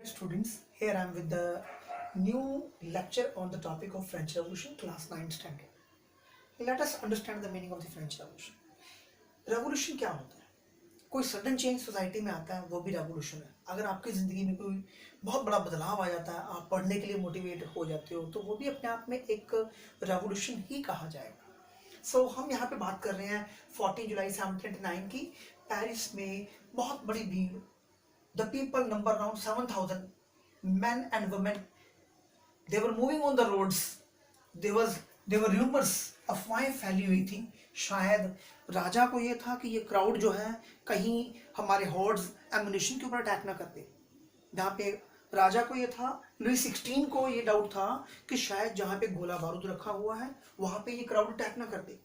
Students, here I am with the new lecture on the topic of French Revolution, class 9 standard. Let us understand the meaning of the French Revolution. Revolution क्या होता है? कोई sudden change society में आता है, वो भी revolution है. अगर आपकी ज़िंदगी में कोई बहुत बड़ा बदलाव आ जाता है, आप पढ़ने के लिए मोटिवेट हो जाते हो, तो वो भी अपने आप में एक रेवोल्यूशन ही कहा जाएगा. सो हम यहाँ पे बात कर रहे हैं 14 जुलाई 1789 की. पेरिस में बहुत बड़ी भीड़, the people number around 7,000 men and women, they were moving on the roads. There were rumors, अफवाहें फैली हुई थी. शायद राजा को ये था कि ये क्राउड जो है कहीं हमारे हॉर्ड्स एम्युनिशन के ऊपर अटैक ना कर दे. जहाँ पे राजा को ये था, लुई 16 को ये डाउट था कि शायद जहाँ पे गोला बारूद रखा हुआ है वहाँ पे ये क्राउड अटैक ना कर दे,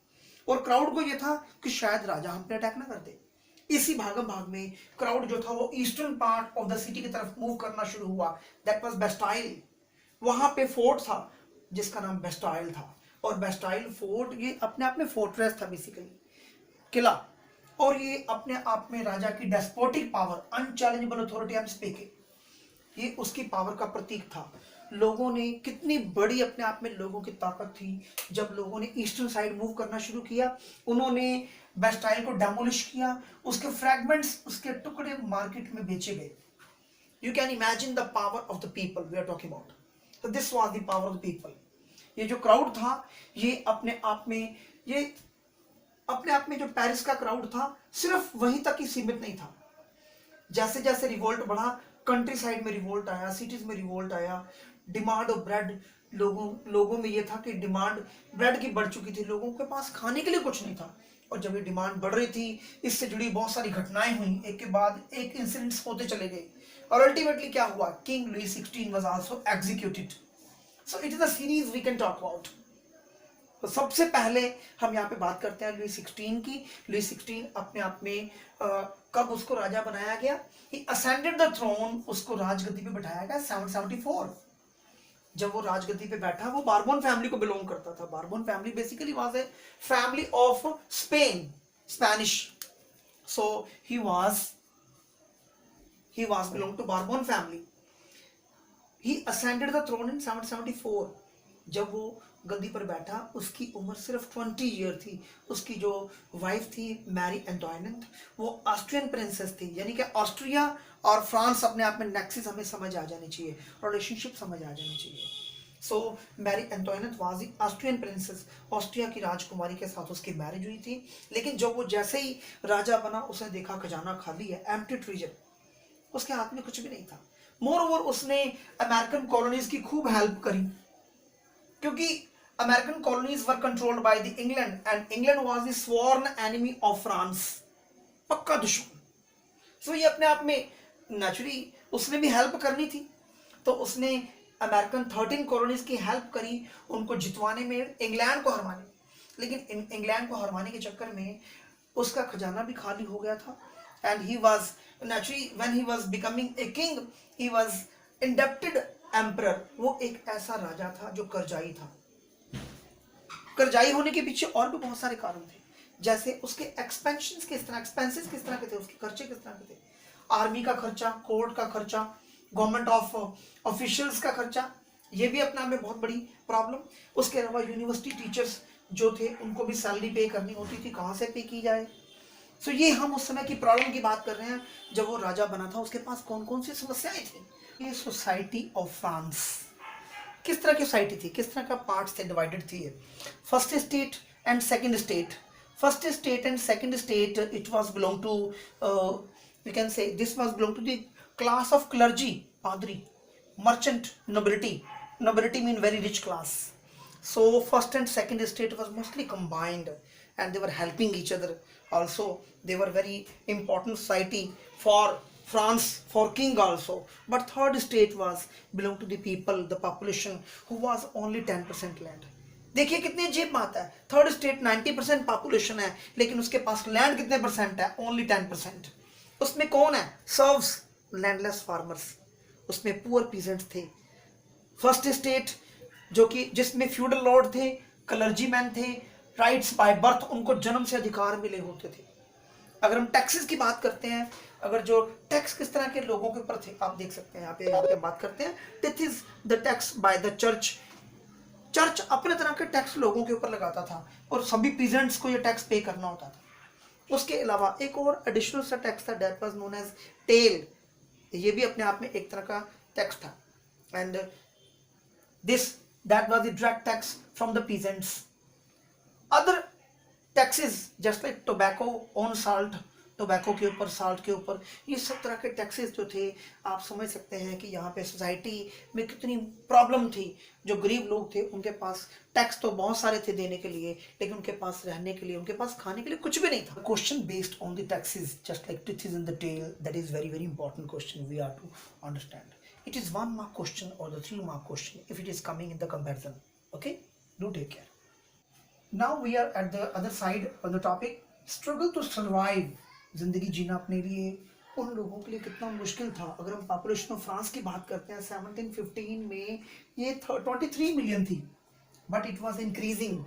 और क्राउड को ये था कि शायद राजा हम पे अटैक ना कर दे. इसी भागम भाग में क्राउड जो था वो eastern part of the city की तरफ मूव करना शुरू हुआ. That was Bastille. वहां पे फोर्ट था जिसका नाम बेस्टाइल था, और बेस्टाइल फोर्ट ये अपने आप में फोर्ट्रेस था, बेसिकली किला, और ये अपने आप में राजा की despotic power, unchallengeable authority I am speaking, ये उसकी पावर का प्रतीक था. लोगों ने कितनी बड़ी अपने आप में लोगों की ताकत थी. जब लोगों ने ईस्टर्न साइड मूव करना शुरू किया, उन्होंने बेस्टाइल को डेमोलिश किया, उसके फ्रैगमेंट्स, उसके टुकड़े मार्केट में बेचे गए. You can imagine the power of the people we are talking about. So this was the power of the people. ये जो क्राउड था, ये अपने आप में जो पेरिस का क्राउड था, सिर्फ वहीं तक ही सीमित नहीं था. जैसे जैसे रिवोल्ट बढ़ा, कंट्री साइड में रिवोल्ट आया, सिटीज में रिवोल्ट आया. डिमांड ऑफ ब्रेड, लोगों में ये था कि डिमांड ब्रेड की बढ़ चुकी थी, लोगों के पास खाने के लिए कुछ नहीं था. और जब ये डिमांड बढ़ रही थी, इससे जुड़ी बहुत सारी घटनाएं हुई, एक के बाद एक इंसिडेंट्स होते चले गए, और अल्टीमेटली क्या हुआ, king Louis 16 was also executed. So it is a series we can talk about. तो सबसे पहले हम यहाँ पे बात करते हैं लुई 16 की. लुई 16 अपने आप में कब उसको राजा बनाया गया? ही असेंडेड द थ्रोन, उसको राजगद्दी पे बैठाया गया 774. जब वो राजगद्दी पे बैठा, वो बारबोन फैमिली को बिलोंग करता था. Bourbon family basically was a family of Spain, Spanish. So he was belong to Bourbon family. He ascended the throne in 774. जब वो गद्दी पर बैठा, उसकी उम्र सिर्फ 20 ईयर थी. उसकी जो वाइफ थी मैरी एंटोइनेट, वो ऑस्ट्रियन प्रिंसेस थी. यानी कि ऑस्ट्रिया और फ्रांस अपने आप में नेक्सिस हमें समझ आ जानी चाहिए, रिलेशनशिप समझ आ जानी चाहिए. So Marie Antoinette was the Austrian princess. Austria की राजकुमारी के साथ उसकी मैरिज हुई थी. लेकिन जब वो जैसे ही राजा बना, उसने देखा खजाना खाली है, एम्प्टी ट्रेजर, उसके हाथ में कुछ भी नहीं था. मोर ओवर उसने अमेरिकन कॉलोनीज की खूब हेल्प करी, क्योंकि American colonies were controlled by the England, and England was the sworn enemy of France, पक्का दुश्मन. सो ये अपने आप में नेचुरली उसने भी हेल्प करनी थी, तो उसने अमेरिकन 13 कॉलोनीज की हेल्प करी उनको जितवाने में, इंग्लैंड को हरवाने. लेकिन इंग्लैंड को हरवाने के चक्कर में उसका खजाना भी खाली हो गया था. And he was naturally, when he was becoming a king, he was indebted emperor. वो एक ऐसा राजा था जो कर्जाई था. कर्जाई होने के पीछे और भी बहुत सारे कारण थे, जैसे उसके एक्सपेंसेस किस तरह के थे, उसके खर्चे किस तरह के थे. आर्मी का खर्चा, कोर्ट का खर्चा, गवर्नमेंट ऑफ ऑफिशियल्स का खर्चा, ये भी अपने आप में बहुत बड़ी प्रॉब्लम. उसके अलावा यूनिवर्सिटी टीचर्स जो थे, उनको भी सैलरी पे करनी होती थी, कहाँ से पे की जाए. सो ये हम उस समय की प्रॉब्लम की बात कर रहे हैं. जब वो राजा बना था, उसके पास कौन कौन सी समस्याएं थी. ये सोसाइटी ऑफ फ्रांस किस तरह की सोसाइटी थी, किस तरह का पार्ट से डिवाइडेड थी. First state and second state. First state and second state, it was belong to, you can say this was belong to the class of clergy, padri, merchant, nobility mean very rich class. So first and second estate was mostly combined, and they were helping each other. Also they were very important society for France, for king also. But third estate was belong to the people, the population, who was only 10% land. देखिए कितनी अजीब बात है. Third state 90% population है, लेकिन उसके पास land कितने percent है, ओनली 10%. उसमें कौन है, सर्व्स, लैंडलेस फार्मर्स, उसमें पुअर पीजेंट्स थे. फर्स्ट स्टेट जो कि जिसमें फ्यूडल लॉर्ड थे, क्लर्जीमैन थे, राइट्स बाय बर्थ, उनको जन्म से अधिकार मिले होते थे. अगर हम टैक्सेस की बात करते हैं, अगर जो टैक्स किस तरह के लोगों के ऊपर थे, आप देख सकते हैं यहाँ पे बात करते हैं, this is the tax by the church. Church अपने तरह के टैक्स लोगों के ऊपर लगाता था और सभी पीजेंट्स को ये टैक्स पे करना होता था। उसके अलावा एक और एडिशनल सा टैक्स था, that was known as taille. ये भी अपने आप में एक तरह का टैक्स था। And this that was the direct tax from the peasants. Other taxes just like tobacco on salt, tobacco के ऊपर, साल्ट के ऊपर, ये सब तरह के टैक्सेस जो थे, आप समझ सकते हैं कि यहाँ पे सोसाइटी में कितनी प्रॉब्लम थी। जो गरीब लोग थे उनके पास टैक्स तो बहुत सारे थे देने के लिए, लेकिन उनके पास रहने के लिए, उनके पास खाने के लिए कुछ भी नहीं था। Question based on the taxes just like tithe is in the taille, that is very very important question we are to understand. It is 1 mark question or the 3 mark question if it is coming in the comparison. Okay, do take care. Now we are at the other side of the topic, struggle to survive। जिंदगी जीना अपने लिए उन लोगों के लिए कितना मुश्किल था। अगर हम पॉपुलेशन ऑफ फ्रांस की बात करते हैं, 1715 में ये 23 मिलियन थी, but it was increasing.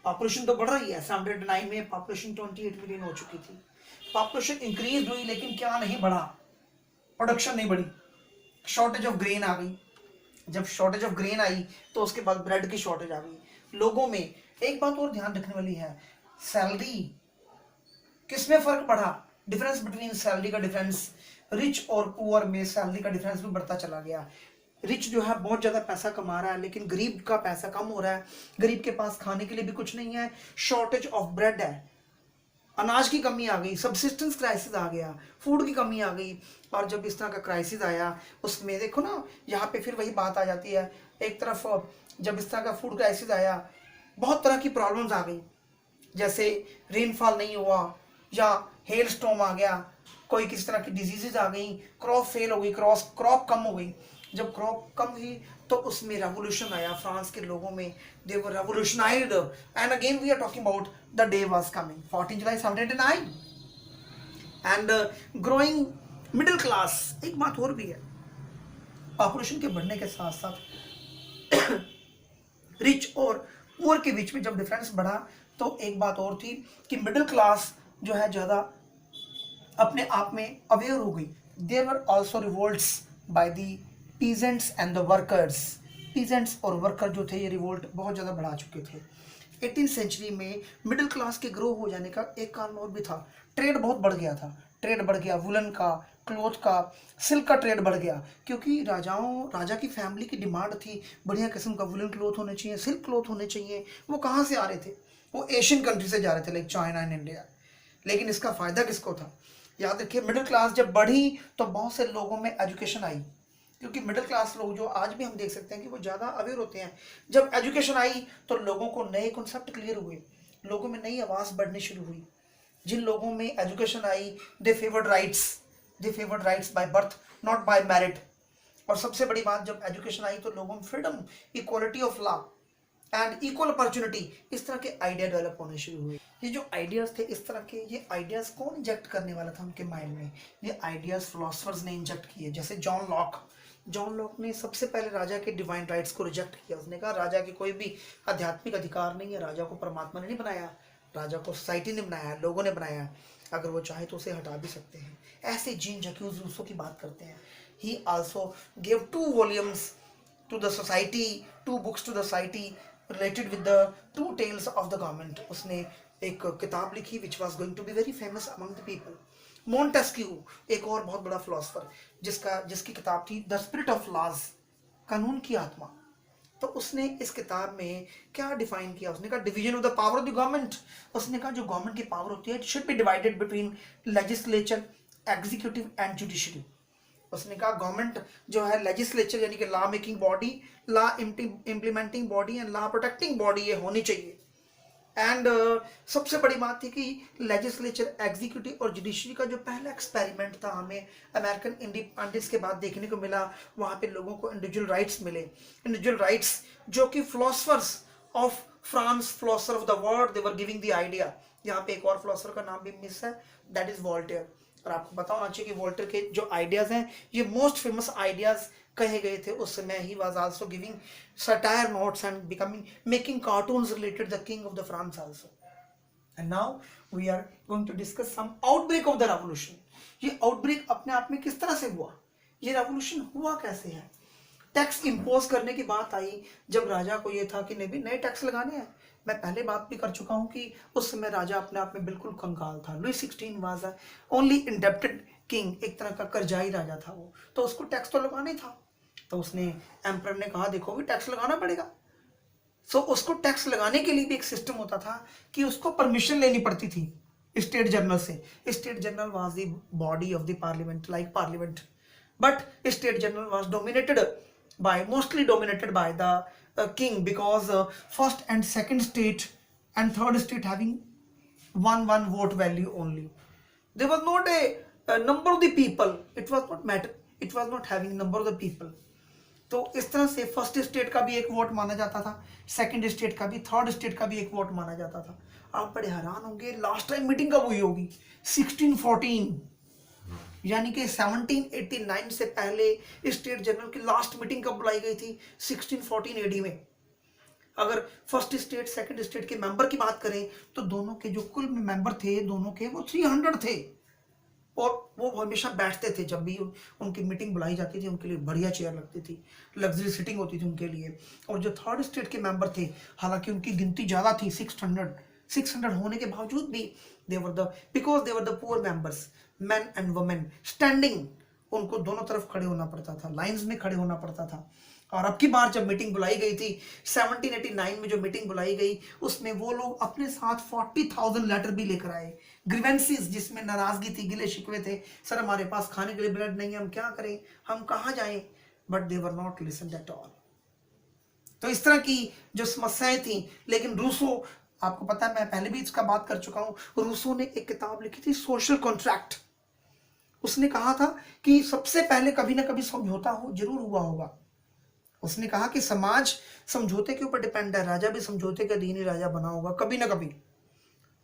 Population तो बढ़ रही है, 1709 में पॉपुलेशन 28 मिलियन हो चुकी थी। पॉपुलेशन इंक्रीज हुई, लेकिन क्या नहीं बढ़ा, प्रोडक्शन नहीं बढ़ी। शॉर्टेज ऑफ ग्रेन आ गई। जब शॉर्टेज ऑफ ग्रेन आई तो उसके बाद ब्रेड की शॉर्टेज आ गई लोगों में। एक बात और ध्यान रखने वाली है, सैलरी किसमें फर्क पड़ा, डिफरेंस बिटवीन सैलरी का डिफरेंस, रिच और पुअर में सैलरी का डिफरेंस भी बढ़ता चला गया। रिच जो है बहुत ज्यादा पैसा कमा रहा है, लेकिन गरीब का पैसा कम हो रहा है। गरीब के पास खाने के लिए भी कुछ नहीं है, शॉर्टेज ऑफ ब्रेड है, अनाज की कमी आ गई, सब्सिस्टेंस क्राइसिस आ गया, फूड की कमी आ गई। और जब इस तरह का क्राइसिस आया, उसमें देखो ना, यहाँ पे फिर वही बात आ जाती है। एक तरफ जब इस तरह का फूड क्राइसिस आया, बहुत तरह की प्रॉब्लम्स आ गई, जैसे रेनफॉल नहीं हुआ या हेल स्टॉर्म आ गया, कोई किसी तरह की डिजीजेज आ गई, क्रॉप फेल हो गई, क्रॉप कम हो गई। जब क्रॉप कम हुई तो उसमें रेवोल्यूशन आया फ्रांस के लोगों में, they were revolutionised. And again we are talking about the day was coming 14 July 1709 and growing middle class. एक बात और भी है, पॉपुलेशन के बढ़ने के साथ साथ रिच और पुअर के बीच में जब डिफरेंस बढ़ा, तो एक बात और थी कि मिडिल क्लास जो है ज़्यादा अपने आप में अवेयर हो गई। There were also revolts by the peasants and the workers. Peasants और वर्कर जो थे, ये रिवोल्ट बहुत ज़्यादा बढ़ा चुके थे। 18th सेंचुरी में मिडिल क्लास के ग्रो हो जाने का एक कारण और भी था, ट्रेड बहुत बढ़ गया था। ट्रेड बढ़ गया, वुलन का, क्लोथ का, सिल्क का ट्रेड बढ़ गया, क्योंकि राजा की फैमिली की डिमांड थी बढ़िया किस्म का वुलन क्लोथ होने चाहिए, सिल्क क्लोथ होने चाहिए। वो कहाँ से आ रहे थे, वो एशियन कंट्री से जा रहे थे, लाइक चाइना एंड इंडिया। लेकिन इसका फ़ायदा किसको था, याद रखिए, मिडिल क्लास जब बढ़ी तो बहुत से लोगों में एजुकेशन आई, क्योंकि मिडिल क्लास लोग जो आज भी हम देख सकते हैं कि वो ज़्यादा अवेयर होते हैं। जब एजुकेशन आई तो लोगों को नए कॉन्सेप्ट क्लियर हुए, लोगों में नई आवाज़ बढ़नी शुरू हुई। जिन लोगों में एजुकेशन आई, they favoured rights by birth, not by merit. और सबसे बड़ी बात, जब एजुकेशन आई तो लोगों में freedom, equality of law and equal opportunity, इस तरह के आइडिया डेवलप होने शुरू हुए। ये जो आइडियाज़ थे इस तरह के, ये आइडियाज़ कौन इंजेक्ट करने वाला था उनके माइंड में, ये आइडियाज़ फिलोसफर्स ने इंजेक्ट किए। जैसे जॉन लॉक ने सबसे पहले राजा के डिवाइन राइट्स को रिजेक्ट किया। उसने कहा राजा के कोई भी आध्यात्मिक अधिकार नहीं है, राजा को परमात्मा ने नहीं बनाया, राजा को सोसाइटी ने बनाया, लोगों ने बनाया, अगर वो चाहे तो उसे हटा भी सकते हैं। ऐसे जीन जैक्यूज रूसो की बात करते हैं। ही also give 2 volumes to the society, 2 books to the society related with the 2 tales of the government। उसने एक किताब लिखी which was going to be very famous among the people। Montesquieu एक और बहुत बड़ा फिलोसफर, जिसकी किताब थी द स्पिरिट ऑफ लॉज, कानून की आत्मा। तो उसने इस किताब में क्या डिफाइन किया, उसने कहा division of the power of the government. उसने कहा जो गवर्नमेंट की पावर होती है, it should be divided between legislature, executive and judiciary. उसने कहा गवर्नमेंट जो है, लेजिस्लेचर यानी कि law making body, law implementing body and law protecting body, ये होनी चाहिए। एंड सबसे बड़ी बात थी कि लेजिस्लेचर, एग्जीक्यूटिव और जुडिशरी का जो पहला एक्सपेरिमेंट था, हमें अमेरिकन इंडिपेंडेंस के बाद देखने को मिला। वहाँ पे लोगों को इंडिविजुअल राइट्स मिले, इंडिविजुअल राइट्स जो कि philosophers of France, philosopher of the world, they were giving the idea. यहाँ पे एक और फिलोसफर का नाम भी मिस है, दैट इज वॉल्टेयर। और आपको पता होना चाहिए कि वॉल्टेयर के जो आइडियाज़ हैं, ये मोस्ट फेमस आइडियाज़ कहे गए थे उस समय। He was also giving satire notes and becoming making cartoons related the king of the France also. And now we are going to discuss some outbreak of the revolution. ये outbreak अपने आप में किस तरह से हुआ, ये रेवोल्यूशन हुआ कैसे है। टैक्स इंपोज करने की बात आई जब राजा को ये था कि नहीं भी नए टैक्स लगाने हैं। मैं पहले बात भी कर चुका हूं कि उस समय राजा अपने आप में बिल्कुल कंगाल था। Louis 16 was only indebted king, एक तरह का कर्जाई राजा था वो, तो उसको टैक्स तो लगाना ही था। तो उसने एम्परर ने कहा देखो भी टैक्स लगाना पड़ेगा। सो उसको टैक्स लगाने के लिए भी एक सिस्टम होता था कि उसको परमिशन लेनी पड़ती थी स्टेट जनरल से। State general was the body of the parliament, like parliament, but state general was dominated by mostly dominated by the king, because first and second state and third state having one vote value only. There was not a number of the people, it was not matter, it was not having number of the people. तो इस तरह से first state का भी एक vote माना जाता था, सेकंड स्टेट का भी, थर्ड स्टेट का भी एक वोट माना जाता था। आप बड़े हैरान होंगे लास्ट टाइम मीटिंग कब हुई होगी, 1614, यानी कि 1789 से पहले स्टेट जनरल की लास्ट मीटिंग कब बुलाई गई थी, 1614 एडी में। अगर फर्स्ट स्टेट सेकंड स्टेट के मेंबर की बात करें तो दोनों के जो कुल मेंबर थे दोनों के वो 300 थे, और वो हमेशा बैठते थे। जब भी उनकी मीटिंग बुलाई जाती थी उनके लिए बढ़िया चेयर लगती थी, लग्जरी सिटिंग होती थी उनके लिए। और जो थर्ड स्टेट के मेंबर थे, हालांकि उनकी गिनती ज़्यादा थी, 600 होने के बावजूद भी because they were the poor members, man and women standing, उनको दोनों तरफ खड़े होना पड़ता था, लाइंस में खड़े होना पड़ता था। और अब की बार जब मीटिंग बुलाई गई थी 1789 में, जो मीटिंग बुलाई गई उसमें वो लोग अपने साथ 40,000 लेटर भी लेकर आए, ग्रीवेंसीज, जिसमें नाराजगी थी, गिले शिकवे थे, सर हमारे पास खाने के लिए ब्रेड नहीं है, हम क्या करें, हम कहाँ जाएं, but they were not listen at all. तो इस तरह की जो समस्याएं थी। लेकिन रूसो, आपको पता है मैं पहले भी इसका बात कर चुका हूं, रूसो ने एक किताब लिखी थी सोशल कॉन्ट्रैक्ट। उसने कहा था कि सबसे पहले कभी ना कभी समझौता हो जरूर हुआ होगा। उसने कहा कि समाज समझौते के ऊपर डिपेंड है, राजा भी समझौते के अधीन ही राजा बना होगा कभी ना कभी।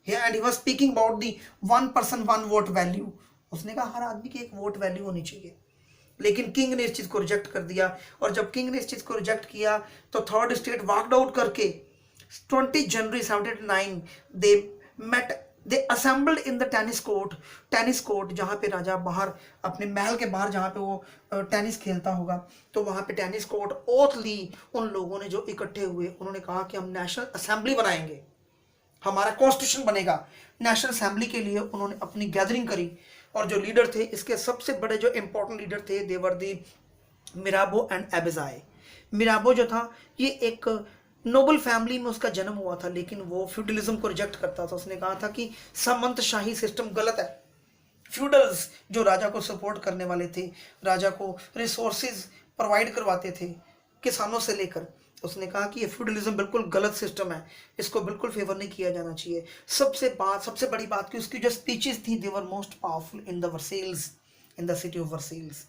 And he was speaking about the 1 person 1 vote value. उसने कहा हर आदमी की एक वोट वैल्यू होनी चाहिए। लेकिन किंग ने इस चीज को रिजेक्ट कर दिया, और जब किंग ने इस चीज को रिजेक्ट किया तो थर्ड स्टेट वॉकड आउट करके 20 जनवरी 1789 they met, they assembled in the tennis court, जहां पे राजा बाहर अपने महल के बाहर जहां पे वो टेनिस खेलता होगा, तो वहां पे टेनिस कोर्ट ओथ ली उन लोगों ने जो इकट्ठे हुए। उन्होंने कहा कि हम नेशनल असेंबली बनाएंगे, हमारा कॉन्स्टिट्यूशन बनेगा। नेशनल असेंबली के लिए उन्होंने अपनी गैदरिंग करी, और जो लीडर थे, इसके सबसे बड़े जो इंपॉर्टेंट लीडर थे, देवर दी मिराबो एंड एबेजाए। मिराबो जो था ये एक नोबल फैमिली में उसका जन्म हुआ था, लेकिन वो फ्यूडलिज्म को रिजेक्ट करता था। उसने कहा था कि सामंतशाही सिस्टम गलत है। फ्यूडल्स जो राजा को सपोर्ट करने वाले थे, राजा को रिसोर्सेज प्रोवाइड करवाते थे किसानों से लेकर, उसने कहा कि ये फ्यूडलिज्म बिल्कुल गलत सिस्टम है, इसको बिल्कुल फेवर नहीं किया जाना चाहिए। सबसे बड़ी बात कि उसकी जो स्पीचेस थी they were most powerful in the Versailles, in the city of Versailles.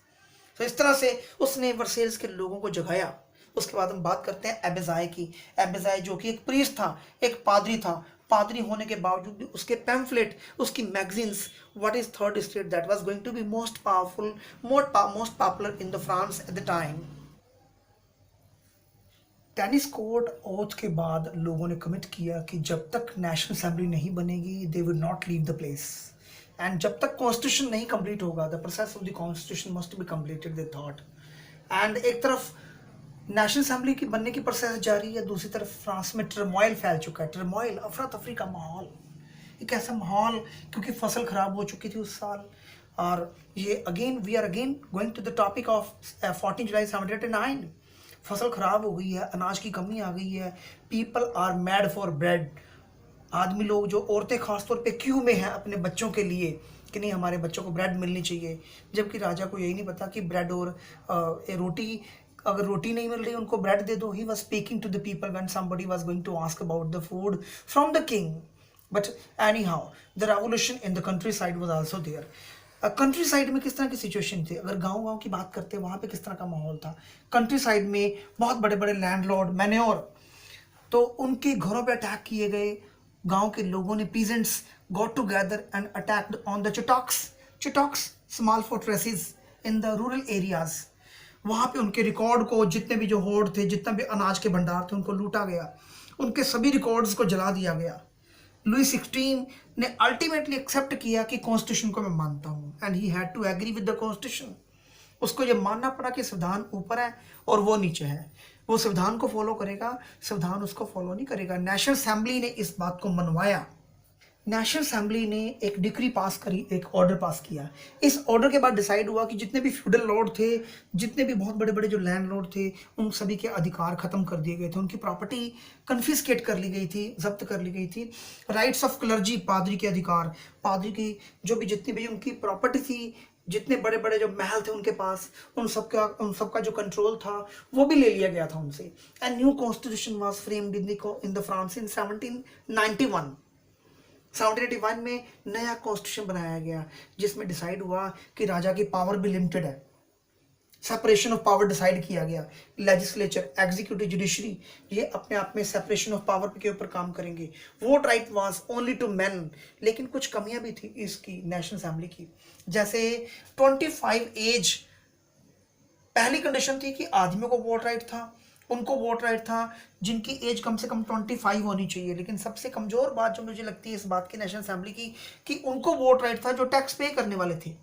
तो इस तरह से उसने वर्सेल्स के लोगों को जगाया। उसके बाद हम बात करते हैं एबेजाए की। एबेजाए जो कि एक प्रीस्ट था, एक पादरी था, पादरी होने के बावजूद भी उसके पैम्फलेट, उसकी magazines, what is third state, that was going to be most powerful, most popular in the France at the time. Tennis court oath के बाद लोगों ने कमिट किया कि जब तक नेशनल असेंबली नहीं बनेगी they will not leave the place, and जब तक कॉन्स्टिट्यूशन नहीं कंप्लीट होगा, the process of the constitution must be completed, they thought. And एक तरफ नेशनल असेंबली की बनने की प्रोसेस जारी है, दूसरी तरफ फ्रांस में टर्मोइल फैल चुका है, टर्मोइल, अफरा तफरी का माहौल, एक ऐसा माहौल, क्योंकि फसल खराब हो चुकी थी उस साल। और ये we are again going to the topic of 14 July 1789। फसल खराब हो गई है, अनाज की कमी आ गई है, people are mad for bread. आदमी लोग, जो औरतें खासतौर पे क्यू में हैं अपने बच्चों के लिए कि नहीं हमारे बच्चों को ब्रेड मिलनी चाहिए, जबकि राजा को यही नहीं पता कि ब्रेड और रोटी, अगर रोटी नहीं मिल रही उनको ब्रेड दे दो। He was speaking to the people when somebody was going to ask about the food from the king. But anyhow the revolution in the countryside was also there. Countryside में किस तरह की situation थी, अगर गाँव की बात करते हैं वहाँ पे किस तरह का माहौल था। कंट्री साइड में बहुत बड़े बड़े लैंडलॉर्ड, मैन्योर, तो उनके घरों पे अटैक किए गए। गांव के लोगों ने, peasants got together and attacked on the chateaux small fortresses in the rural areas. वहाँ पे उनके रिकॉर्ड को, जितने भी जो होर्ड थे, जितना भी अनाज के भंडार थे, उनको लूटा गया, उनके सभी रिकॉर्ड्स को जला दिया गया। लुई 16 ने अल्टीमेटली एक्सेप्ट किया कि कॉन्स्टिट्यूशन को मैं मानता हूं, and he had to agree with the constitution. उसको ये मानना पड़ा कि संविधान ऊपर है और वो नीचे है, वो संविधान को फॉलो करेगा, संविधान उसको फॉलो नहीं करेगा। नेशनल असेंबली ने इस बात को मनवाया। नेशनल असेंबली ने एक डिक्री पास करी, एक ऑर्डर पास किया। इस ऑर्डर के बाद डिसाइड हुआ कि जितने भी फ्यूडल लॉर्ड थे, जितने भी बहुत बड़े बड़े जो लैंड लॉर्ड थे, उन सभी के अधिकार खत्म कर दिए गए थे, उनकी प्रॉपर्टी कन्फिस्केट कर ली गई थी, जब्त कर ली गई थी। राइट्स ऑफ क्लर्जी, पादरी के अधिकार, पादरी की जो भी जितनी भी उनकी प्रॉपर्टी थी, जितने बड़े बड़े जो महल थे उनके पास, उन सबका जो कंट्रोल था वो भी ले लिया गया था उनसे। And new constitution was framed in the France in 1791। 1781 में नया कॉन्स्टिट्यूशन बनाया गया, जिसमें डिसाइड हुआ कि राजा की पावर भी लिमिटेड है। सेपरेशन ऑफ पावर डिसाइड किया गया। लेजिस्लेचर, एग्जीक्यूटिव, जुडिशरी, ये अपने आप में सेपरेशन ऑफ पावर के ऊपर काम करेंगे। Vote right was only to men, लेकिन कुछ कमियां भी थी इसकी, नेशनल असेंबली की। जैसे 25 एज पहली कंडीशन थी कि आदमियों को वोट राइट था, उनको वोट राइट था जिनकी एज कम से कम 25 होनी चाहिए। लेकिन सबसे कमजोर बात जो मुझे लगती है इस बात की नेशनल असेंबली की, कि उनको वोट राइट था जो टैक्स पे करने वाले थे।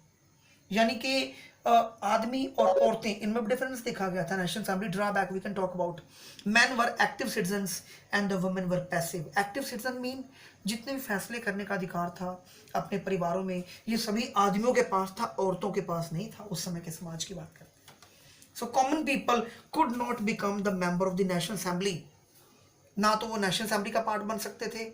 यानी कि आदमी और औरतें, इनमें भी डिफरेंस देखा गया था। National assembly drawback we can talk about, man were active citizens and the women were passive. Active citizen mean जितने भी फैसले करने का अधिकार था अपने परिवारों में, ये सभी आदमियों के पास था, औरतों के पास नहीं था। उस समय के समाज की बात करते हैं। So common people could not become the member of the national assembly. ना तो वो नेशनल असेंबली का पार्ट बन सकते थे,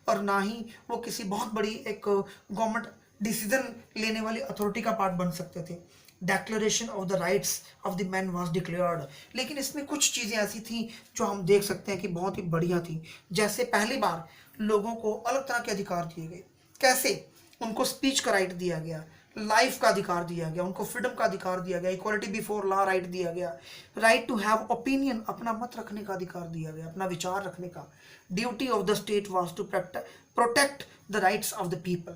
और ना ही वो किसी बहुत बड़ी एक गवर्नमेंट डिसीजन लेने वाली अथॉरिटी का पार्ट बन सकते थे। Declaration of the rights of the man was declared. लेकिन इसमें कुछ चीज़ें ऐसी थी जो हम देख सकते हैं कि बहुत ही बढ़िया थी। जैसे पहली बार लोगों को अलग तरह के अधिकार दिए गए। कैसे? उनको स्पीच का राइट दिया गया, लाइफ का अधिकार दिया गया, उनको फ्रीडम का अधिकार दिया गया, इक्वालिटी बिफोर लॉ राइट दिया गया, राइट टू हैव ओपिनियन, अपना मत रखने का अधिकार दिया गया, अपना विचार रखने का। Duty of the state was to protect the rights of the people.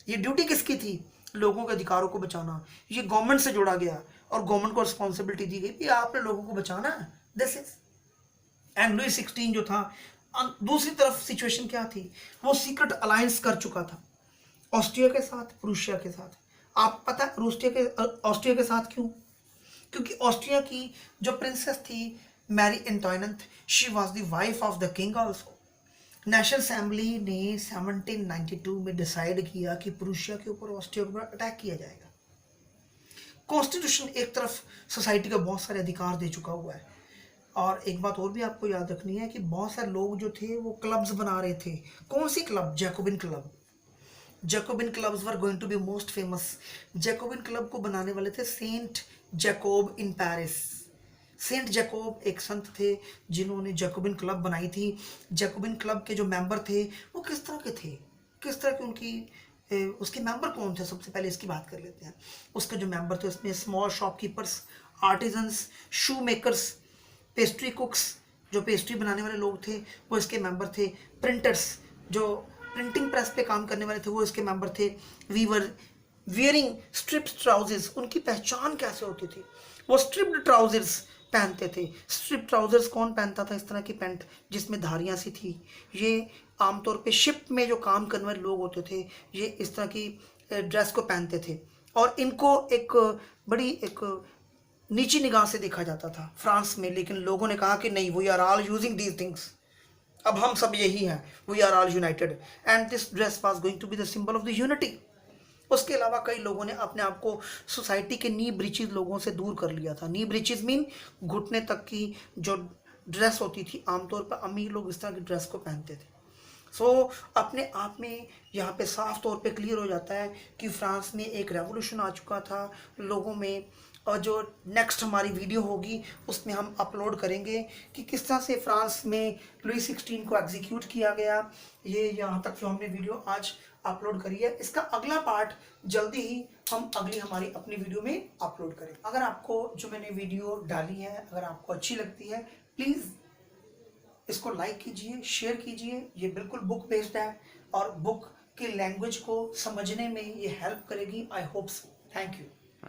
ये ड्यूटी किसकी थी? लोगों के अधिकारों को बचाना। ये गवर्नमेंट से जोड़ा गया और गवर्नमेंट को रिस्पॉन्सिबिलिटी दी गई कि आपने लोगों को बचाना है। दिस इज एंड लुई 16 जो था, दूसरी तरफ सिचुएशन क्या थी? वो सीक्रेट अलायंस कर चुका था ऑस्ट्रिया के साथ, प्रूशिया के साथ। आप पता है ऑस्ट्रिया के साथ क्यों? क्योंकि ऑस्ट्रिया की जो प्रिंसेस थी Marie Antoinette, she was the wife of the king also. National assembly ने 1792 में डिसाइड किया कि प्रूशिया के ऊपर, ऑस्ट्रिया के ऊपर अटैक किया जाएगा। कॉन्स्टिट्यूशन एक तरफ सोसाइटी को बहुत सारे अधिकार दे चुका हुआ है, और एक बात और भी आपको याद रखनी है कि बहुत सारे लोग जो थे वो क्लब्स बना रहे थे। कौन सी club? Jacobin club. Jacobin clubs were going to be most famous. Jacobin club को बनाने वाले थे saint Jacob in Paris. Saint Jacob एक संत थे जिन्होंने जैकोबिन क्लब बनाई थी। जैकोबिन क्लब के जो मेंबर थे वो किस तरह के थे, किस तरह के उनकी उसके मेंबर कौन थे? सबसे पहले इसकी बात कर लेते हैं। उसके जो मेंबर थे उसमें स्मॉल शॉपकीपर्स, आर्टिजन्स, शू मेकर्स, पेस्ट्री कुक्स, जो पेस्ट्री बनाने वाले लोग थे वो इसके मेंबर थे। प्रिंटर्स, जो प्रिंटिंग प्रेस पे काम करने वाले थे वो इसके मेंबर थे। वीवर वियरिंग स्ट्रिप्ड ट्राउजर्स, उनकी पहचान कैसे होती थी? वो स्ट्रिप्ड ट्राउजर्स पहनते थे। स्ट्रिप्ड ट्राउजर्स कौन पहनता था? इस तरह की पैंट जिसमें धारियां सी थी। ये आमतौर पे शिप में जो काम करने वाले लोग होते थे ये इस तरह की ड्रेस को पहनते थे, और इनको एक बड़ी एक नीची निगाह से देखा जाता था फ्रांस में। लेकिन लोगों ने कहा कि नहीं, we are all using these things, अब हम सब यही हैं, we are all united, and this dress was going to be the symbol of the unity. उसके अलावा कई लोगों ने अपने आप को सोसाइटी के नी ब्रीचेज लोगों से दूर कर लिया था। नी ब्रीचेज मीन घुटने तक की जो ड्रेस होती थी, आमतौर पर अमीर लोग इस तरह की ड्रेस को पहनते थे। सो अपने आप में यहाँ पे साफ तौर पे क्लियर हो जाता है कि फ्रांस में एक रेवोल्यूशन आ चुका था लोगों में। और जो नेक्स्ट हमारी वीडियो होगी उसमें हम अपलोड करेंगे कि किस तरह से फ्रांस में लुई 16 को एग्जीक्यूट किया गया। ये यहाँ तक जो हमने वीडियो आज अपलोड करी है, इसका अगला पार्ट जल्दी ही हम अगली हमारी अपनी वीडियो में अपलोड करें। अगर आपको जो मैंने वीडियो डाली है अगर आपको अच्छी लगती है, प्लीज़ इसको लाइक कीजिए, शेयर कीजिए। ये बिल्कुल बुक बेस्ड है और बुक की लैंग्वेज को समझने में ये हेल्प करेगी। I hope so. Thank you.